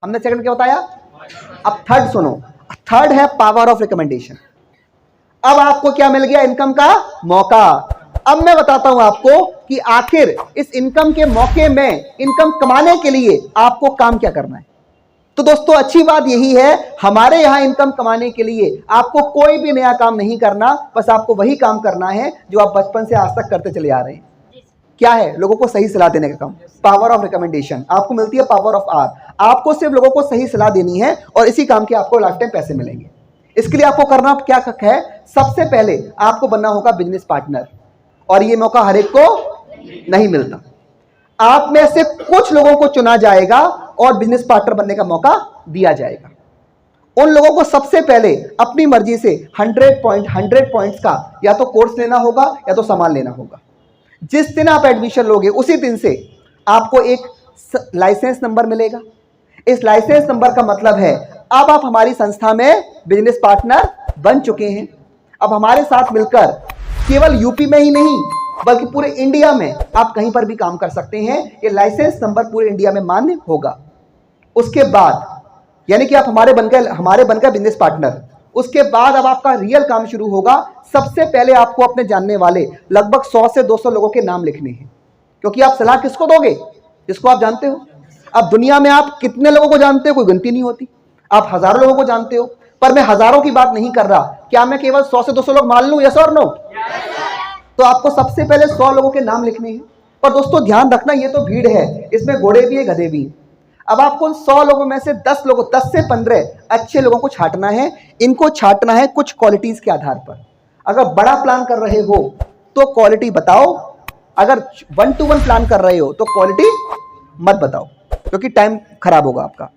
हमने सेकंड क्या बताया। अब थर्ड सुनो, थर्ड है पावर ऑफ रिकमेंडेशन। अब आपको क्या मिल गया, इनकम का मौका। अब मैं बताता हूं आपको कि आखिर इस इनकम के मौके में इनकम कमाने के लिए आपको काम क्या करना है। तो दोस्तों अच्छी बात यही है, हमारे यहां इनकम कमाने के लिए आपको कोई भी नया काम नहीं करना, बस आपको वही काम करना है जो आप बचपन से आज तक करते चले आ रहे हैं। क्या है, लोगों को सही सलाह देने का काम, पावर ऑफ रिकमेंडेशन। आपको मिलती है पावर ऑफ आर। आपको सिर्फ लोगों को सही सलाह देनी है और इसी काम के आपको लाइफ टाइम पैसे मिलेंगे। इसके लिए आपको करना क्या है, सबसे पहले आपको बनना होगा बिजनेस पार्टनर, और ये मौका हर एक को नहीं मिलता। आप में से कुछ लोगों को चुना जाएगा और बिजनेस पार्टनर बनने का मौका दिया जाएगा। उन लोगों को सबसे पहले अपनी मर्जी से 100 पॉइंट्स का या तो कोर्स लेना होगा या तो सामान लेना होगा। जिस दिन आप एडमिशन लोगे उसी दिन से आपको एक लाइसेंस नंबर मिलेगा। इस लाइसेंस नंबर का मतलब है अब आप हमारी संस्था में बिजनेस पार्टनर बन चुके हैं। अब हमारे साथ मिलकर केवल यूपी में ही नहीं बल्कि पूरे इंडिया में आप कहीं पर भी काम कर सकते हैं। ये लाइसेंस नंबर पूरे इंडिया में मान्य होगा। उसके बाद यानी कि आप हमारे बनकर बिजनेस पार्टनर, उसके बाद अब आपका रियल काम शुरू होगा। सबसे पहले आपको अपने जानने वाले लगभग 100 से 200 लोगों के नाम लिखने हैं, क्योंकि आप सलाह किसको दोगे, जिसको आप जानते हो। अब दुनिया में आप कितने लोगों को जानते हो, कोई गिनती नहीं होती। आप हजारों लोगों को जानते हो, पर मैं हजारों की बात नहीं कर रहा। क्या मैं केवल 100 से 200 लोग मान लूं, यस और नो? तो आपको सबसे पहले 100 लोगों के नाम लिखने हैं। पर दोस्तों ध्यान रखना, ये तो भीड़ है, इसमें घोड़े भी है, गधे भी हैं। अब आपको 100 लोगों में से 10 से 15 अच्छे लोगों को छांटना है। इनको छांटना है कुछ क्वालिटीज के आधार पर। अगर बड़ा प्लान कर रहे हो तो क्वालिटी बताओ, अगर 1-to-1 प्लान कर रहे हो तो क्वालिटी मत बताओ, क्योंकि टाइम खराब होगा आपका।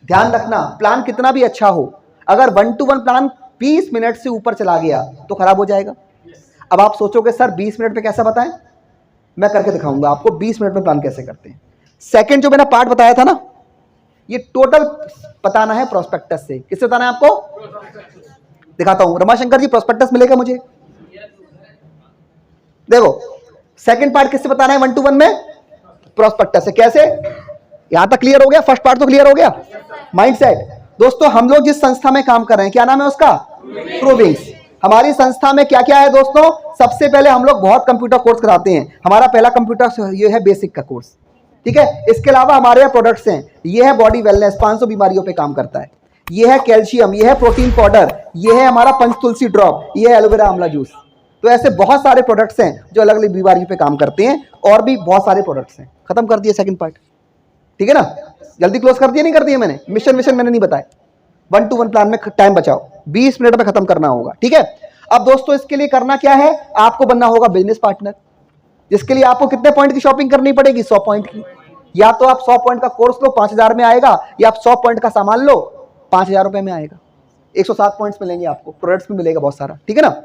ध्यान रखना, प्लान कितना भी अच्छा हो, अगर 1-to-1 प्लान 20 मिनट से ऊपर चला गया तो खराब हो जाएगा। अब आप सोचोगे सर 20 मिनट में कैसा बताएं, मैं करके दिखाऊंगा आपको 20 मिनट में प्लान कैसे करते हैं। सेकंड जो मैंने पार्ट बताया था ना, ये टोटल बताना है प्रोस्पेक्टस से। किससे बताना है आपको, दिखाता हूं। रमाशंकर जी प्रोस्पेक्टस मिलेगा मुझे, देखो सेकंड पार्ट किससे बताना है 1-to-1 में, प्रोस्पेक्टस से। कैसे, यहां तक क्लियर हो गया? फर्स्ट पार्ट तो क्लियर हो गया, माइंडसेट। दोस्तों हम लोग जिस संस्था में काम कर रहे हैं, क्या नाम है उसका, ट्रूविंग्स। हमारी संस्था में क्या क्या है दोस्तों, सबसे पहले हम लोग बहुत कंप्यूटर कोर्स कराते हैं। हमारा पहला कंप्यूटर ये है बेसिक का कोर्स, ठीक है। इसके अलावा हमारे यहाँ प्रोडक्ट्स हैं। ये है बॉडी वेलनेस, 500 बीमारियों पे काम करता है। ये है कैल्शियम, ये है प्रोटीन पाउडर, ये है हमारा पंचतुलसी ड्रॉप, ये है एलोवेरा आंवला जूस। तो ऐसे बहुत सारे प्रोडक्ट्स हैं जो अलग अलग बीमारियों पे काम करते हैं, और भी बहुत सारे प्रोडक्ट्स हैं। खत्म कर दिए सेकंड पार्ट, ठीक है ना? जल्दी क्लोज कर दिया, नहीं कर दिया मैंने? मिशन मैंने नहीं बताया। 1-to-1 प्लान में टाइम बचाओ, 20 मिनट में खत्म करना होगा, ठीक है। अब दोस्तों इसके लिए करना क्या है, आपको बनना होगा बिजनेस पार्टनर, जिसके लिए आपको कितने पॉइंट की शॉपिंग करनी पड़ेगी, 100 पॉइंट की। या तो आप 100 पॉइंट का कोर्स लो 5000 में आएगा, या आप 100 पॉइंट का सामान लो 5000 रुपए में आएगा। 107 पॉइंट्स मिलेंगे आपको, प्रोडक्ट्स में मिलेगा बहुत सारा, ठीक है ना।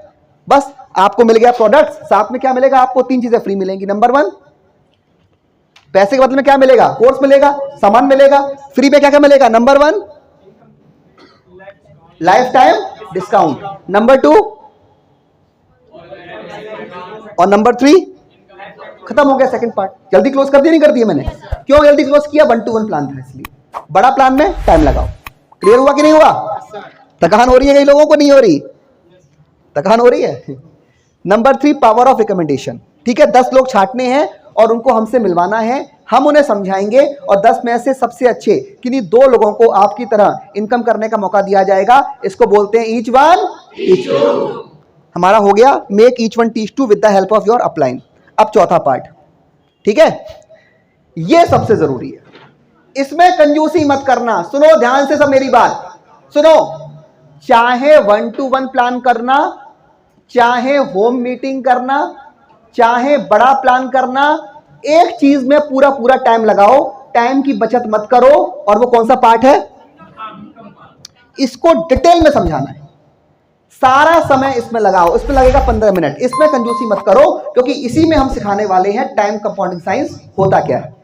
बस आपको मिल गया प्रोडक्ट्स, साथ में क्या मिलेगा आपको, 3 चीजें फ्री मिलेंगी। नंबर 1, पैसे के बदले में क्या मिलेगा, कोर्स मिलेगा, सामान मिलेगा। फ्री में क्या क्या मिलेगा, number 1 life time discount, number 2 और नंबर 3 खत्म हो गया सेकंड पार्ट। जल्दी क्लोज कर दिया, नहीं कर दिया मैंने? क्यों जल्दी क्लोज किया, 1-to-1 प्लान था इसलिए। बड़ा प्लान में टाइम लगाओ। क्लियर हुआ कि नहीं हुआ? थकान हो रही है कई लोगों को, नहीं हो रही? थकान हो रही है। नंबर 3 पावर ऑफ रिकमेंडेशन, ठीक है। 10 लोग छांटने हैं और उनको हमसे मिलवाना है। हम उन्हें समझाएंगे और 10 में से सबसे अच्छे किन्हीं 2 लोगों को आपकी तरह इनकम करने का मौका दिया जाएगा। इसको बोलते हैं ईच वन टीच टू। हमारा हो गया make each one teach two with the help of your upline. अब चौथा पार्ट, ठीक है, यह सबसे जरूरी है। इसमें कंजूसी मत करना। सुनो ध्यान से सब मेरी बात सुनो। चाहे 1-to-1 प्लान करना, चाहे होम मीटिंग करना, चाहे बड़ा प्लान करना, एक चीज में पूरा टाइम लगाओ। टाइम की बचत मत करो। और वो कौन सा पार्ट है, इसको डिटेल में समझाना है। सारा समय इसमें लगाओ। इसमें लगेगा 15 मिनट। इसमें कंजूसी मत करो, क्योंकि इसी में हम सिखाने वाले हैं टाइम कंपाउंडिंग साइंस होता क्या है।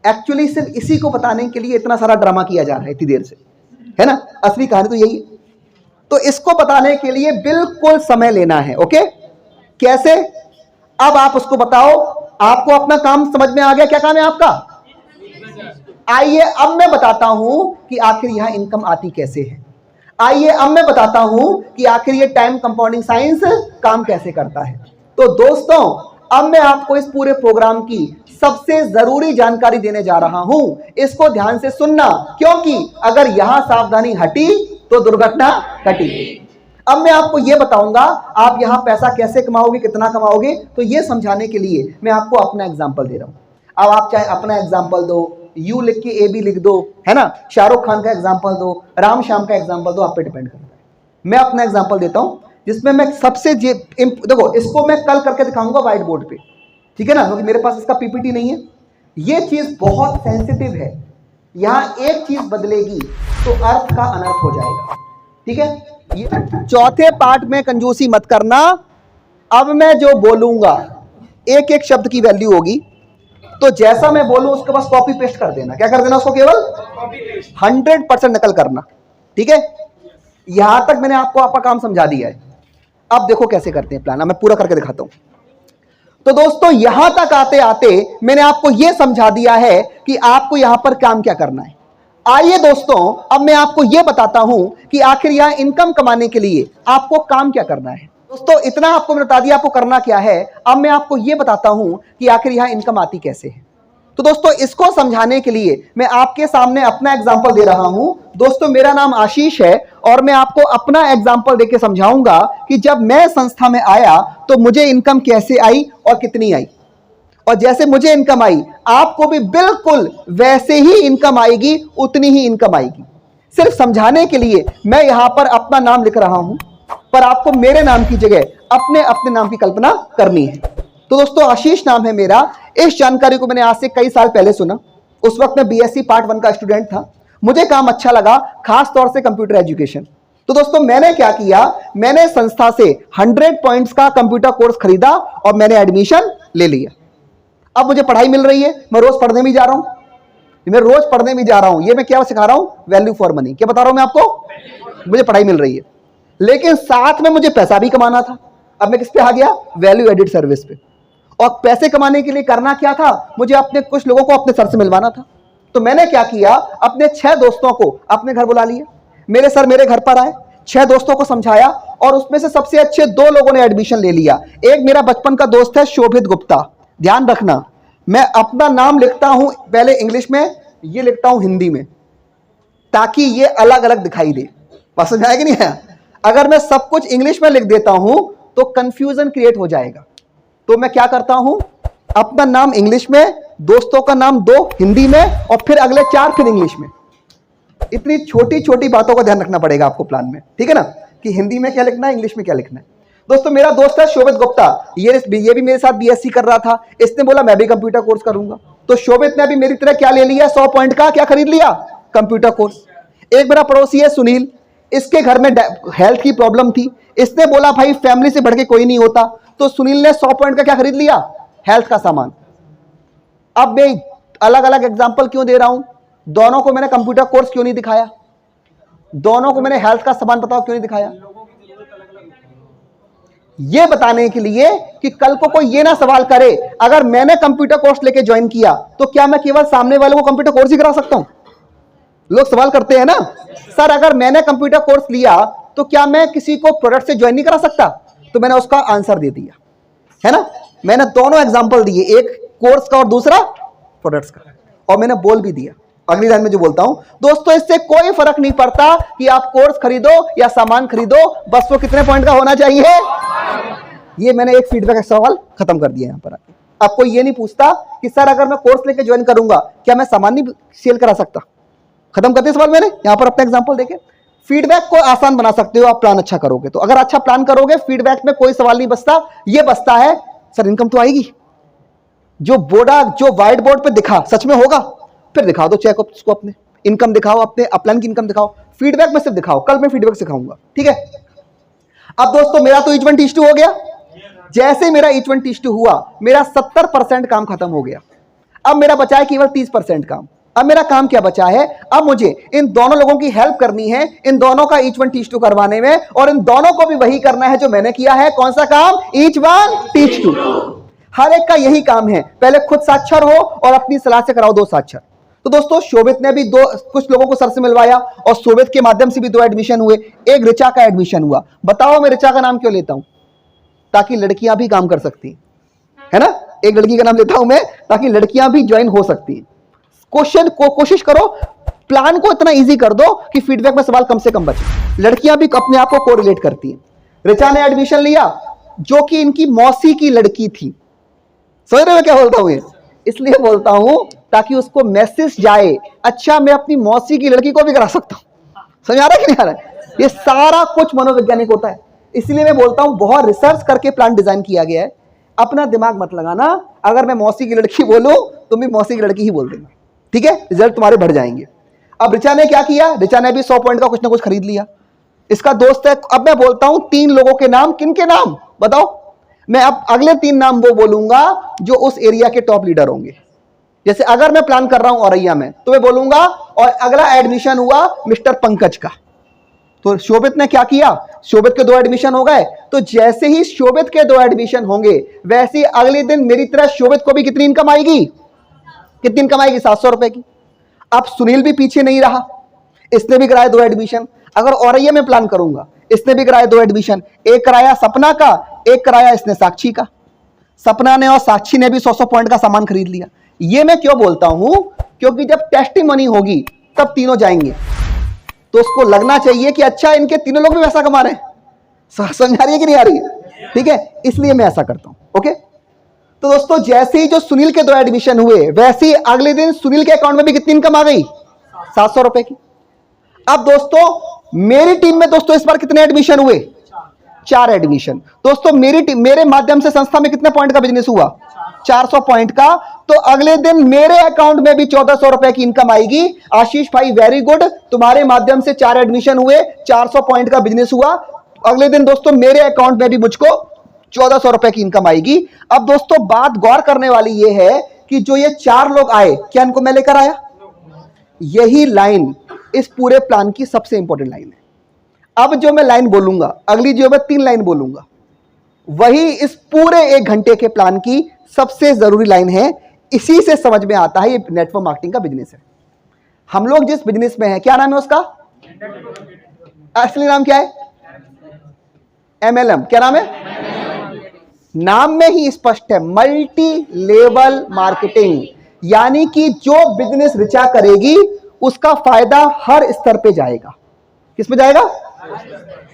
एक्चुअली सिर्फ इसी को बताने के लिए इतना सारा ड्रामा किया जा रहा है इतनी देर से, है ना। असली कहानी तो यही है। तो इसको बताने के लिए बिल्कुल समय लेना है। ओके, कैसे? अब आप उसको बताओ। आपको अपना काम समझ में आ गया, क्या काम है आपका? आइए अब मैं बताता हूं कि आखिर यहां इनकम आती कैसे है। आइए अब मैं बताता हूं कि आखिर ये टाइम कंपाउंडिंग साइंस काम कैसे करता है। तो दोस्तों, अब मैं आपको इस पूरे प्रोग्राम की सबसे जरूरी जानकारी देने जा रहा हूं। इसको ध्यान से सुनना, क्योंकि अगर यहां सावधानी हटी तो दुर्घटना घटी। अब मैं आपको यह बताऊंगा आप यहां पैसा कैसे कमाओगे, कितना कमाओगे। तो यह समझाने के लिए मैं आपको अपना एग्जांपल दे रहा हूं। अब आप चाहे अपना एग्जांपल दो, यू लिख के ए बी लिख दो, है ना, शाहरुख खान का एग्जांपल दो, राम श्याम का एग्जांपल दो, आप पे डिपेंड करता है। मैं अपना एग्जांपल देता हूं जिसमें मैं सबसे देखो, इसको मैं कल करके दिखाऊंगा व्हाइट बोर्ड पे, ठीक है ना, क्योंकि मेरे पास इसका पीपीटी नहीं है। ये चीज बहुत सेंसिटिव है, यहां एक चीज बदलेगी तो अर्थ का अनर्थ हो जाएगा, ठीक है। ये चौथे पार्ट में कंजूसी मत करना। अब मैं जो बोलूंगा एक एक शब्द की वैल्यू होगी, तो जैसा मैं बोलूं उसके पास कॉपी पेस्ट कर देना। क्या कर देना उसको? केवल 100% नकल करना, ठीक है। यहां तक मैंने आपको आपका काम समझा दिया है। अब देखो कैसे करते हैं प्लान, मैं पूरा करके दिखाता हूं। तो दोस्तों, यहां तक आते आते मैंने आपको यह समझा दिया है कि आपको यहां पर काम क्या करना है। आइए दोस्तों, अब मैं आपको यह बताता हूं कि आखिर यहां इनकम कमाने के लिए आपको काम क्या करना है। दोस्तों, इतना आपको मैंने बता दिया आपको करना क्या है। अब मैं आपको यह बताता हूं कि आखिर यहां इनकम आती कैसे है। तो दोस्तों, इसको समझाने के लिए मैं आपके सामने अपना एग्जांपल दे रहा हूं। दोस्तों, मेरा नाम आशीष है और मैं आपको अपना एग्जांपल देके समझाऊंगा कि जब मैं संस्था में आया तो मुझे इनकम कैसे आई और कितनी आई, और जैसे मुझे इनकम आई आपको भी बिल्कुल वैसे ही इनकम आएगी, उतनी ही इनकम आएगी। सिर्फ समझाने के लिए मैं यहां पर अपना नाम लिख रहा हूं, पर आपको मेरे नाम की जगह अपने अपने नाम की कल्पना करनी है। तो दोस्तों, आशीष नाम है मेरा। इस जानकारी को मैंने आज से कई साल पहले सुना। उस वक्त मैं बीएससी पार्ट 1 का स्टूडेंट था। मुझे काम अच्छा लगा, खास तौर से कंप्यूटर एजुकेशन। तो दोस्तों, मैंने क्या किया, मैंने संस्था से 100 पॉइंट्स का कंप्यूटर कोर्स खरीदा और मैंने एडमिशन ले लिया। अब मुझे पढ़ाई मिल रही है, मैं रोज पढ़ने भी जा रहा हूं, मैं रोज पढ़ने भी जा रहा हूं। ये मैं क्या सिखा रहा हूं? Value for money. क्या बता रहा हूं मैं आपको? मुझे पढ़ाई मिल रही है, लेकिन साथ में मुझे पैसा भी कमाना था। अब मैं किस पे आ गया? वैल्यू एडिड सर्विस पे। और पैसे कमाने के लिए करना क्या था? मुझे अपने कुछ लोगों को अपने सर से मिलवाना था। तो मैंने क्या किया, अपने 6 दोस्तों को अपने घर बुला लिया। मेरे सर मेरे घर पर आए, 6 दोस्तों को समझाया और उसमें से सबसे अच्छे 2 लोगों ने एडमिशन ले लिया। एक मेरा बचपन का दोस्त है शोभित गुप्ता। ध्यान रखना, मैं अपना नाम लिखता हूं पहले इंग्लिश में, ये लिखता हूं हिंदी में, ताकि ये अलग अलग दिखाई दे। पसंद आएगा नहीं है? अगर मैं सब कुछ इंग्लिश में लिख देता हूं तो कंफ्यूजन क्रिएट हो जाएगा। तो मैं क्या करता हूं, अपना नाम इंग्लिश में, दोस्तों का नाम 2 हिंदी में और फिर अगले 4 फिर इंग्लिश में। इतनी छोटी छोटी बातों का ध्यान रखना पड़ेगा आपको प्लान में, ठीक है ना, कि हिंदी में क्या लिखना है, इंग्लिश में क्या लिखना है। दोस्तों, मेरा दोस्त है शोभित गुप्ता, ये भी मेरे साथ बीएससी कर रहा था। इसने बोला मैं भी कंप्यूटर कोर्स करूंगा। तो शोभित ने भी मेरी तरह क्या ले लिया, 100 पॉइंट का क्या खरीद लिया, कंप्यूटर कोर्स। एक मेरा पड़ोसी है सुनील, इसके घर में हेल्थ की प्रॉब्लम थी। इसने बोला भाई फैमिली से बढ़ के कोई नहीं होता, तो सुनील ने 100 पॉइंट का क्या खरीद लिया, हेल्थ का सामान। अब मैं अलग अलग एग्जांपल क्यों दे रहा हूं, दोनों को मैंने कंप्यूटर कोर्स क्यों नहीं दिखाया, दोनों को मैंने हेल्थ का सामान बताओ क्यों नहीं दिखाया? यह बताने के लिए कि कल को कोई ये ना सवाल करे, अगर मैंने कंप्यूटर कोर्स लेके ज्वाइन किया तो क्या मैं केवल सामने वाले को कंप्यूटर कोर्स ही करा सकता हूं? लोग सवाल करते हैं ना, सर अगर मैंने कंप्यूटर कोर्स लिया तो क्या मैं किसी को प्रोडक्ट से ज्वाइन नहीं करा सकता? तो मैंने उसका आंसर दे दिया, है ना। मैंने दोनों एग्जांपल दिए, एक कोर्स का और दूसरा प्रोडक्ट्स का, और मैंने बोल भी दिया अगली लाइन में जो बोलता हूं। दोस्तों, इससे कोई फर्क नहीं पड़ता कि आप कोर्स खरीदो या सामान खरीदो, बस वो कितने पॉइंट का होना चाहिए। ये मैंने एक फीडबैक का सवाल खत्म कर दिया यहां पर आके। अब कोई ये नहीं पूछता कि सर अगर मैं कोर्स लेके ज्वाइन करूंगा क्या मैं सामान नहीं सेल करा सकता। खत्म करते सवाल मैंने यहां पर अपना एग्जांपल देके। फीडबैक को आसान बना सकते हो आप प्लान अच्छा करोगे तो। अगर अच्छा प्लान करोगे फीडबैक में कोई सवाल नहीं बचता, ये बचता है सर इनकम तो आएगी। जो व्हाइट बोर्ड पे दिखा सच में होगा, फिर दिखाओ दो चेक उसको, अपने इनकम दिखाओ, अपने अपलाइन की इनकम दिखाओ, फीडबैक में सिर्फ दिखाओ। कल मैं फीडबैक सिखाऊंगा, ठीक है। अब दोस्तों, मेरा तो H1 T2 हो गया। जैसे मेरा H1 T2 हुआ, मेरा 70% काम खत्म हो गया। अब मेरा बचा है केवल 30% काम। अब मेरा काम क्या बचा है, अब मुझे इन दोनों लोगों की हेल्प करनी है, इन दोनों का H1 T2 करवाने में, और इन दोनों को भी वही करना है जो मैंने किया है। कौन सा काम? H1 T2। हर एक का यही काम है, पहले खुद साक्षर हो और अपनी सलाह से कराओ 2 साक्षर। तो दोस्तों शोभित ने भी कुछ लोगों को सर से मिलवाया और शोभित के माध्यम से भी 2 एडमिशन हुए, एक ऋचा का एडमिशन हुआ। बताओ मैं ऋचा का नाम क्यों लेता हूं? ताकि लड़कियां भी काम कर सकती है ना, एक लड़की का नाम लेता हूं मैं ताकि लड़कियां भी ज्वाइन हो सकती हैं। क्वेश्चन को कोशिश करो, प्लान को इतना इजी कर दो कि फीडबैक में सवाल कम से कम बचे। लड़कियां भी अपने आप को कोरिलेट करती हैं। ऋचा ने एडमिशन लिया जो कि इनकी मौसी की लड़की थी। समझ रहे हो क्या बोलता हूं? इसलिए बोलता हूं ताकि उसको मैसेज जाए, अच्छा मैं अपनी मौसी की लड़की को भी करा सकता हूं। समझ आ रहा है कि नहीं आ रहा है? ये सारा कुछ मनोवैज्ञानिक होता है। इसलिए मैं बोलता हूं बहुत रिसर्च करके प्लान डिजाइन किया गया है। अपना दिमाग मत लगाना, अगर मैं मौसी की लड़की बोलूं तुम भी मौसी की लड़की ही बोल देना, ठीक है? रिजल्ट तुम्हारे बढ़ जाएंगे। अब ऋचा ने क्या किया? ऋचा ने भी 100 पॉइंट का कुछ ना कुछ खरीद लिया। इसका दोस्त है। अब मैं बोलता हूं 3 लोगों के नाम। किन के नाम बताओ? मैं अब अगले 3 नाम वो बोलूंगा जो उस एरिया के टॉप लीडर होंगे। जैसे अगर मैं प्लान कर रहा हूं औरैया में तो मैं बोलूंगा और अगला एडमिशन हुआ मिस्टर पंकज का। तो शोभित ने क्या किया? शोभित के 2 एडमिशन हो गए। तो जैसे ही शोभित के 2 एडमिशन होंगे वैसे ही अगले दिन मेरी तरह शोभित को भी कितनी इनकम आएगी? कितनी इनकम आएगी? 700 रुपए की। अब सुनील भी पीछे नहीं रहा, इसने भी कराया 2 एडमिशन। अगर औरैया में प्लान करूंगा, इसने भी कराया 2 एडमिशन। एक कराया सपना का, एक कराया इसने साक्षी का। सपना ने और साक्षी ने भी 100 पॉइंट का सामान खरीद लिया। ये मैं क्यों बोलता हूं? क्योंकि जब टेस्टिमनी होगी तब तीनों जाएंगे तो उसको लगना चाहिए कि अच्छा इनके तीनों लोग भी वैसा कमा रहे हैं। समझ आ रही है कि नहीं आ रही है? ठीक है, इसलिए मैं ऐसा करता हूं। ओके, तो दोस्तों जैसे ही जो सुनील के 2 एडमिशन हुए वैसे ही अगले दिन सुनील के अकाउंट में भी कितनी इनकम आ गई? 700 रुपए की। अब दोस्तों मेरी टीम में दोस्तों इस बार कितने एडमिशन हुए? 4 एडमिशन। दोस्तों मेरी टीम, मेरे माध्यम से संस्था में कितने पॉइंट का बिजनेस हुआ? 400 पॉइंट का। तो अगले दिन मेरे अकाउंट में भी 1400 रुपए की इनकम आएगी। आशीष भाई वेरी गुड, तुम्हारे माध्यम से 4 एडमिशन हुए, 400 पॉइंट का बिजनेस हुआ। अगले दिन दोस्तों मेरे अकाउंट में भी मुझको 1400 रुपए की इनकम आएगी। अब दोस्तों बात गौर करने वाली यह है कि जो ये 4 लोग आए, क्या इनको मैं लेकर आया? यही लाइन इस पूरे प्लान की सबसे इंपॉर्टेंट लाइन है। अब जो मैं लाइन बोलूंगा, अगली जो मैं 3 लाइन बोलूंगा, वही इस पूरे 1 घंटे के प्लान की सबसे जरूरी लाइन है। इसी से समझ में आता है ये नेटवर्क मार्केटिंग का बिजनेस है। हम लोग जिस बिजनेस में है, क्या नाम है उसका? असली नाम क्या है? MLM। क्या नाम है? नाम में ही स्पष्ट है, मल्टी लेवल मार्केटिंग। यानी कि जो बिजनेस ऋचा करेगी उसका फायदा हर स्तर पे जाएगा। किस में जाएगा?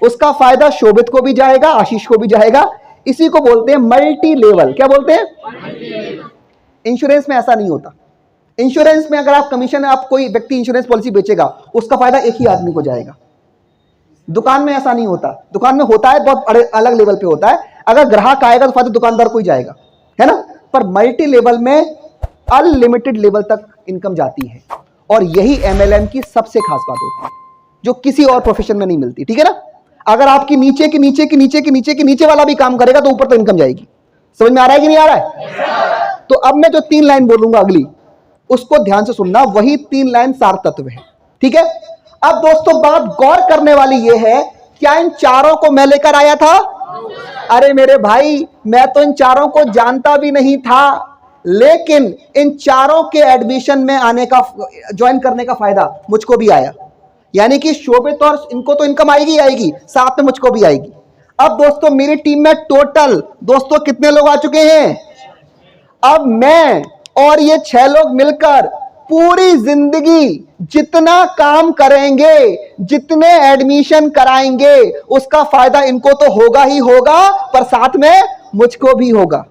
उसका फायदा शोभित को भी जाएगा, आशीष को भी जाएगा। इसी को बोलते हैं मल्टी लेवल। क्या बोलते हैं? इंश्योरेंस में ऐसा नहीं होता। इंश्योरेंस में अगर आप कमीशन, आप कोई व्यक्ति इंश्योरेंस पॉलिसी बेचेगा उसका फायदा एक ही आदमी को जाएगा। दुकान में ऐसा नहीं होता। दुकान में होता है, बहुत अलग लेवल पे होता है। अगर ग्राहक आएगा तो फायदा दुकानदार को ही जाएगा, है ना? पर मल्टी लेवल में अनलिमिटेड लेवल तक इनकम जाती है और यही MLM की सबसे खास बात होती है जो किसी और प्रोफेशन में नहीं मिलती। ठीक है ना? अगर आपकी नीचे के नीचे के नीचे के नीचे के नीचे वाला भी काम करेगा तो ऊपर तो इनकम जाएगी। समझ में आ रहा है कि नहीं आ रहा है? तो अब मैं जो 3 लाइन बोलूंगा अगली, उसको ध्यान से सुनना। वही 3 लाइन सार तत्व है। ठीक है? अब दोस्तों बात गौर करने वाली यह है, क्या इन 4 को मैं लेकर आया था? अरे मेरे भाई, मैं तो इन 4 को जानता भी नहीं था, लेकिन इन 4 के एडमिशन में आने का, ज्वाइन करने का फायदा मुझको भी आया। यानी कि शोभित और इनको तो इनकम आएगी आएगी, साथ में मुझको भी आएगी। अब दोस्तों मेरी टीम में टोटल दोस्तों कितने लोग आ चुके हैं? अब मैं और ये 6 लोग मिलकर पूरी जिंदगी जितना काम करेंगे, जितने एडमिशन कराएंगे, उसका फायदा इनको तो होगा ही होगा, पर साथ में मुझको भी होगा।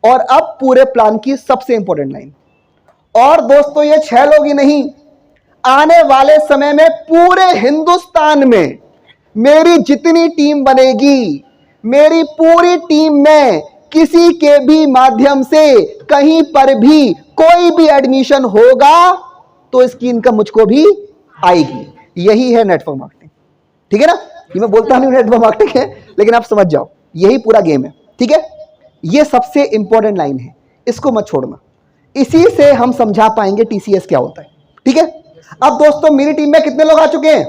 और अब पूरे प्लान की सबसे इंपॉर्टेंट लाइन, और दोस्तों ये 6 लोग ही नहीं, आने वाले समय में पूरे हिंदुस्तान में मेरी जितनी टीम बनेगी, मेरी पूरी टीम में किसी के भी माध्यम से कहीं पर भी कोई भी एडमिशन होगा तो इसकी इनकम मुझको भी आएगी। यही है नेटवर्क मार्केटिंग। ठीक है ना? ये मैं बोलता नहीं नेटवर्क मार्केटिंग है, लेकिन आप समझ जाओ यही पूरा गेम है। ठीक है? ये सबसे इंपॉर्टेंट लाइन है, इसको मत छोड़ना। इसी से हम समझा पाएंगे TCS क्या होता है। ठीक है? अब दोस्तों मेरी टीम में कितने लोग आ चुके हैं?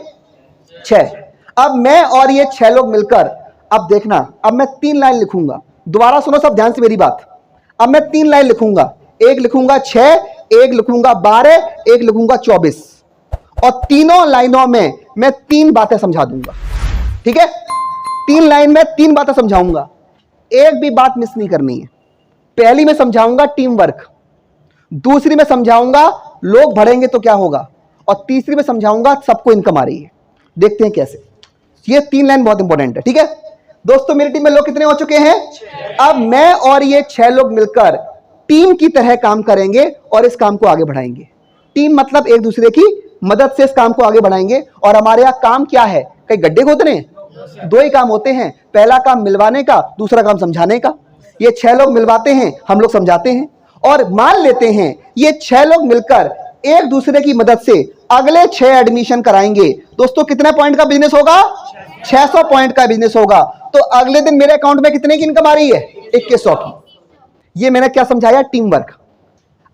6। अब मैं और ये 6 लोग मिलकर, अब देखना, अब मैं 3 लाइन लिखूंगा। दोबारा सुनो सब ध्यान से मेरी बात। अब मैं 3 लाइन लिखूंगा, एक लिखूंगा 6, एक लिखूंगा 12, एक लिखूंगा 24, और तीनों लाइनों में मैं 3 बातें समझा दूंगा। ठीक है, 3 लाइन में 3 बातें समझाऊंगा, एक भी बात मिस नहीं करनी है। पहली में समझाऊंगा टीम वर्क, दूसरी में समझाऊंगा लोग बढ़ेंगे तो क्या होगा, और तीसरी में समझाऊंगा सबको इनकम आ रही है। देखते हैं कैसे। ये 3 लाइन बहुत इंपॉर्टेंट है। ठीक है दोस्तों, मेरी टीम में लोग कितने हो चुके हैं? अब मैं और ये 6 लोग मिलकर टीम की तरह काम करेंगे और इस काम को आगे बढ़ाएंगे। टीम मतलब एक दूसरे की मदद से इस काम को आगे बढ़ाएंगे। और हमारे यहां काम क्या है? कई गड्ढे खोदने हैं? 2 ही काम होते हैं, पहला काम मिलवाने का, दूसरा काम समझाने का। ये 6 लोग मिलवाते हैं, हम लोग समझाते हैं। और मान लेते हैं ये 6 लोग मिलकर एक दूसरे की मदद से अगले 6 एडमिशन कराएंगे। दोस्तों कितने पॉइंट का बिजनेस होगा? 600 पॉइंट का बिजनेस होगा। तो अगले दिन मेरे अकाउंट में कितने की इनकम आ रही है? 2100 की। ये मैंने क्या समझाया? Team work.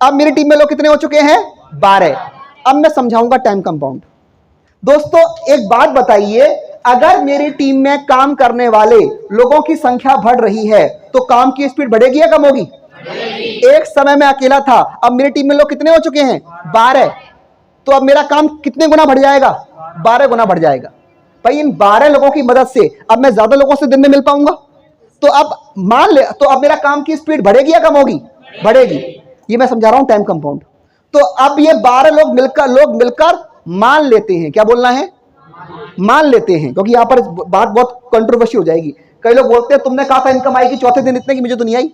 अब मेरी टीम में लोग कितने हो चुके हैं? 12। अब मैं समझाऊंगा टाइम कंपाउंड। दोस्तों एक बात बताइए, अगर मेरी टीम में काम करने वाले लोगों की संख्या बढ़ रही है तो काम की स्पीड बढ़ेगी या कम होगी? एक समय में अकेला था, अब मेरी टीम में लोग कितने हो चुके हैं? 12। तो अब मेरा काम कितने गुना बढ़ जाएगा? 12 गुना बढ़ जाएगा। भाई इन 12 लोगों की मदद से अब मैं ज्यादा लोगों से दिन में मिल पाऊंगा। तो अब मान ले, तो अब मेरा काम की स्पीड बढ़ेगी या कम होगी? बढ़ेगी। ये मैं समझा रहा हूं टाइम कंपाउंड। तो अब ये 12 लोग मिलकर मान लेते हैं, क्या बोलना है? मान लेते हैं, क्योंकि यहां पर बात बहुत कंट्रोवर्सी हो जाएगी। कई लोग बोलते हैं तुमने कहा था इनकम आएगी चौथे दिन इतने की, मुझे तो नहीं आई।